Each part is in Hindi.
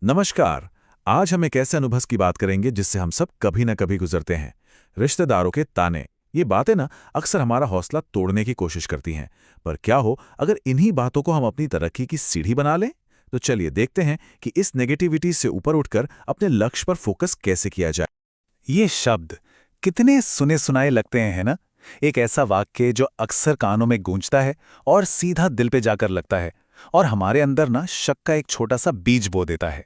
नमस्कार। आज हम एक ऐसे अनुभव की बात करेंगे जिससे हम सब कभी न कभी गुजरते हैं। रिश्तेदारों के ताने। ये बातें ना अक्सर हमारा हौसला तोड़ने की कोशिश करती हैं। पर क्या हो अगर इन्हीं बातों को हम अपनी तरक्की की सीढ़ी बना लें? तो चलिए देखते हैं कि इस नेगेटिविटी से ऊपर उठकर अपने लक्ष्य पर फोकस कैसे किया जाए। ये शब्द कितने सुने सुनाए लगते हैं, है ना? एक ऐसा वाक्य जो अक्सर कानों में गूंजता है और सीधा दिल पे जाकर लगता है और हमारे अंदर ना शक का एक छोटा सा बीज बो देता है।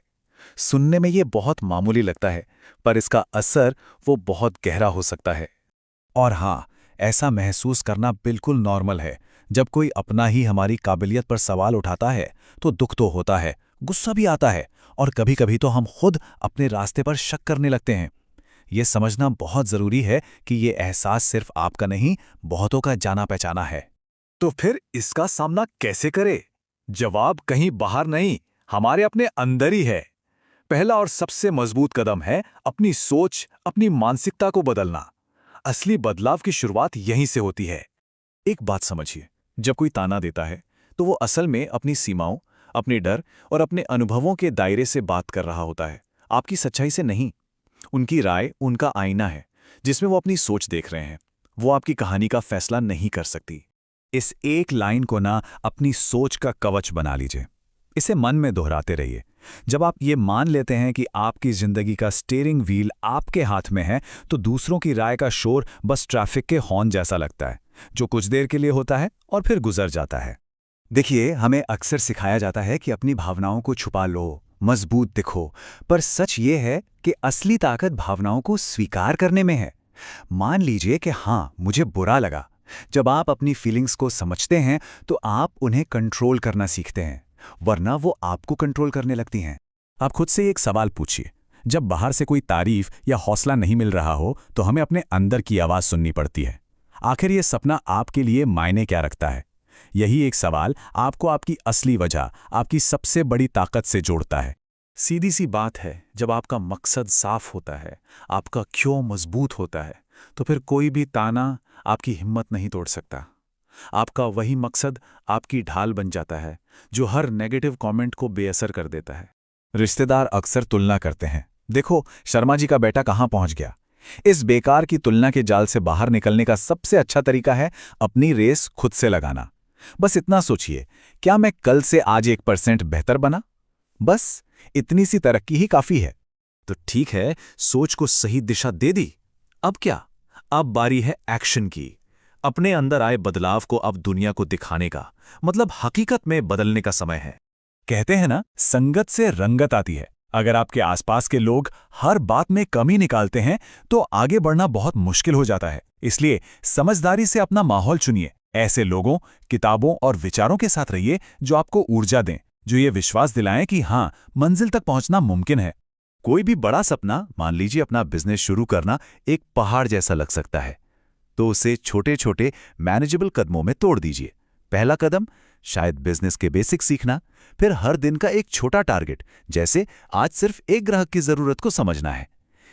सुनने में ये बहुत मामूली लगता है, पर इसका असर वो बहुत गहरा हो सकता है। और हाँ, ऐसा महसूस करना बिल्कुल नॉर्मल है। जब कोई अपना ही हमारी काबिलियत पर सवाल उठाता है तो दुख तो होता है, गुस्सा भी आता है और कभी-कभी तो हम खुद अपने रास्ते पर शक करने लगते हैं। ये समझना बहुत जरूरी है कि ये एहसास सिर्फ आपका नहीं, बहुतों का जाना पहचाना है। तो फिर इसका सामना कैसे करें? जवाब कहीं बाहर नहीं, हमारे अपने अंदर ही है। पहला और सबसे मजबूत कदम है अपनी सोच, अपनी मानसिकता को बदलना। असली बदलाव की शुरुआत यहीं से होती है। एक बात समझिए, जब कोई ताना देता है तो वो असल में अपनी सीमाओं, अपने डर और अपने अनुभवों के दायरे से बात कर रहा होता है, आपकी सच्चाई से नहीं। उनकी राय उनका आईना है जिसमें वो अपनी सोच देख रहे हैं। वो आपकी कहानी का फैसला नहीं कर सकती। इस एक लाइन को ना अपनी सोच का कवच बना लीजिए। इसे मन में दोहराते रहिए। जब आप ये मान लेते हैं कि आपकी जिंदगी का स्टीयरिंग व्हील आपके हाथ में है, तो दूसरों की राय का शोर बस ट्रैफिक के हॉर्न जैसा लगता है, जो कुछ देर के लिए होता है और फिर गुजर जाता है। देखिए, हमें अक्सर सिखाया जाता है कि अपनी भावनाओं को छुपा लो, मजबूत दिखो, पर सच ये है कि असली ताकत भावनाओं को स्वीकार करने में है। मान लीजिए कि हाँ, मुझे बुरा लगा। जब आप अपनी फीलिंग्स को समझते हैं तो आप उन्हें कंट्रोल करना सीखते हैं, वरना वो आपको कंट्रोल करने लगती हैं। आप खुद से एक सवाल पूछिए, जब बाहर से कोई तारीफ या हौसला नहीं मिल रहा हो तो हमें अपने अंदर की आवाज़ सुननी पड़ती है। आखिर ये सपना आपके लिए मायने क्या रखता है? यही एक सवाल आपको आपकी असली वजह, आपकी सबसे बड़ी ताकत से जोड़ता है। सीधी सी बात है, जब आपका मकसद साफ होता है, आपका क्यों मजबूत होता है, तो फिर कोई भी ताना आपकी हिम्मत नहीं तोड़ सकता। आपका वही मकसद आपकी ढाल बन जाता है, जो हर नेगेटिव कमेंट को बेअसर कर देता है। रिश्तेदार अक्सर तुलना करते हैं, देखो शर्मा जी का बेटा कहाँ पहुंच गया। इस बेकार की तुलना के जाल से बाहर निकलने का सबसे अच्छा तरीका है अपनी रेस खुद से लगाना। बस इतना सोचिए, क्या मैं कल से आज 1% बेहतर बना? बस इतनी सी तरक्की ही काफी है। तो ठीक है, सोच को सही दिशा दे दी। अब क्या? अब बारी है एक्शन की। अपने अंदर आए बदलाव को अब दुनिया को दिखाने का, मतलब हकीकत में बदलने का समय है। कहते हैं ना, संगत से रंगत आती है। अगर आपके आसपास के लोग हर बात में कमी निकालते हैं तो आगे बढ़ना बहुत मुश्किल हो जाता है। इसलिए समझदारी से अपना माहौल चुनिए। ऐसे लोगों, किताबों और विचारों के साथ रहिए जो आपको ऊर्जा दें, जो ये विश्वास दिलाएं कि हाँ, मंजिल तक पहुंचना मुमकिन है। कोई भी बड़ा सपना, मान लीजिए अपना बिजनेस शुरू करना, एक पहाड़ जैसा लग सकता है, तो उसे छोटे छोटे मैनेजेबल कदमों में तोड़ दीजिए। पहला कदम शायद बिजनेस के बेसिक सीखना, फिर हर दिन का एक छोटा टारगेट, जैसे आज सिर्फ एक ग्राहक की जरूरत को समझना है।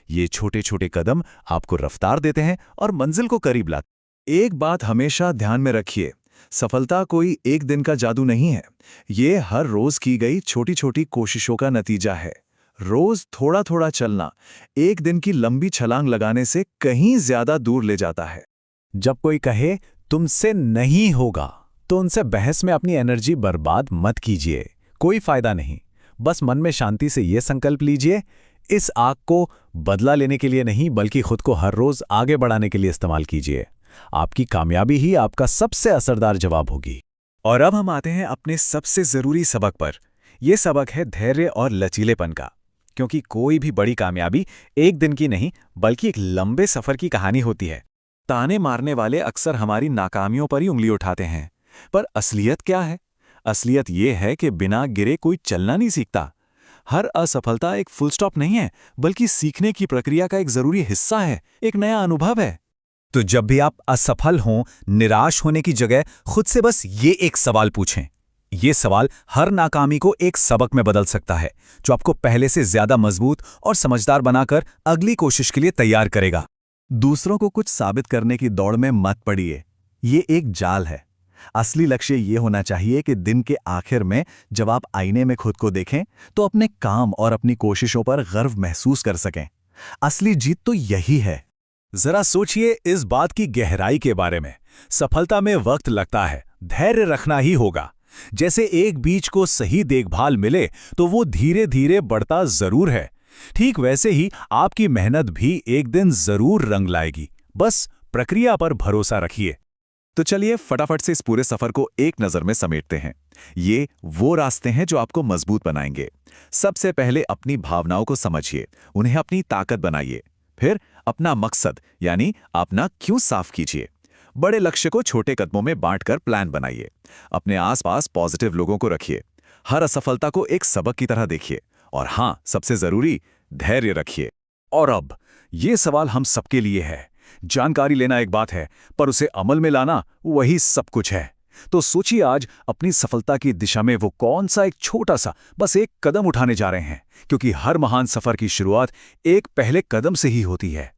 ये छोटे छोटे कदम आपको रफ्तार देते हैं और मंजिल को करीब लाते हैं। एक बात हमेशा ध्यान में रखिए, सफलता कोई एक दिन का जादू नहीं है। ये हर रोज की गई छोटी छोटी कोशिशों का नतीजा है। रोज थोड़ा थोड़ा चलना एक दिन की लंबी छलांग लगाने से कहीं ज्यादा दूर ले जाता है। जब कोई कहे तुमसे नहीं होगा, तो उनसे बहस में अपनी एनर्जी बर्बाद मत कीजिए। कोई फायदा नहीं। बस मन में शांति से ये संकल्प लीजिए, इस आग को बदला लेने के लिए नहीं, बल्कि खुद को हर रोज आगे बढ़ाने के लिए इस्तेमाल कीजिए। आपकी कामयाबी ही आपका सबसे असरदार जवाब होगी। और अब हम आते हैं अपने सबसे जरूरी सबक पर। यह सबक है धैर्य और लचीलेपन का। क्योंकि कोई भी बड़ी कामयाबी एक दिन की नहीं, बल्कि एक लंबे सफर की कहानी होती है। ताने मारने वाले अक्सर हमारी नाकामियों पर ही उंगली उठाते हैं, पर असलियत क्या है? असलियत यह है कि बिना गिरे कोई चलना नहीं सीखता। हर असफलता एक फुल स्टॉप नहीं है, बल्कि सीखने की प्रक्रिया का एक जरूरी हिस्सा है, एक नया अनुभव है। तो जब भी आप असफल हों, निराश होने की जगह खुद से बस ये एक सवाल पूछें। ये सवाल हर नाकामी को एक सबक में बदल सकता है, जो आपको पहले से ज्यादा मजबूत और समझदार बनाकर अगली कोशिश के लिए तैयार करेगा। दूसरों को कुछ साबित करने की दौड़ में मत पड़िए। ये एक जाल है। असली लक्ष्य ये होना चाहिए कि दिन के आखिर में जब आप आईने में खुद को देखें तो अपने काम और अपनी कोशिशों पर गर्व महसूस कर सकें। असली जीत तो यही है। जरा सोचिए इस बात की गहराई के बारे में। सफलता में वक्त लगता है, धैर्य रखना ही होगा। जैसे एक बीज को सही देखभाल मिले तो वो धीरे धीरे बढ़ता जरूर है, ठीक वैसे ही आपकी मेहनत भी एक दिन जरूर रंग लाएगी। बस प्रक्रिया पर भरोसा रखिए। तो चलिए फटाफट से इस पूरे सफर को एक नज़र में समेटते हैं। ये वो रास्ते हैं जो आपको मजबूत बनाएंगे। सबसे पहले अपनी भावनाओं को समझिए, उन्हें अपनी ताकत बनाइए। फिर अपना मकसद यानी अपना क्यों साफ कीजिए। बड़े लक्ष्य को छोटे कदमों में बांटकर प्लान बनाइए। अपने आसपास पॉजिटिव लोगों को रखिए। हर असफलता को एक सबक की तरह देखिए। और हाँ, सबसे जरूरी, धैर्य रखिए। और अब ये सवाल हम सबके लिए है। जानकारी लेना एक बात है, पर उसे अमल में लाना वही सब कुछ है। तो सोचिए आज अपनी सफलता की दिशा में वो कौन सा एक छोटा सा बस एक कदम उठाने जा रहे हैं, क्योंकि हर महान सफर की शुरुआत एक पहले कदम से ही होती है।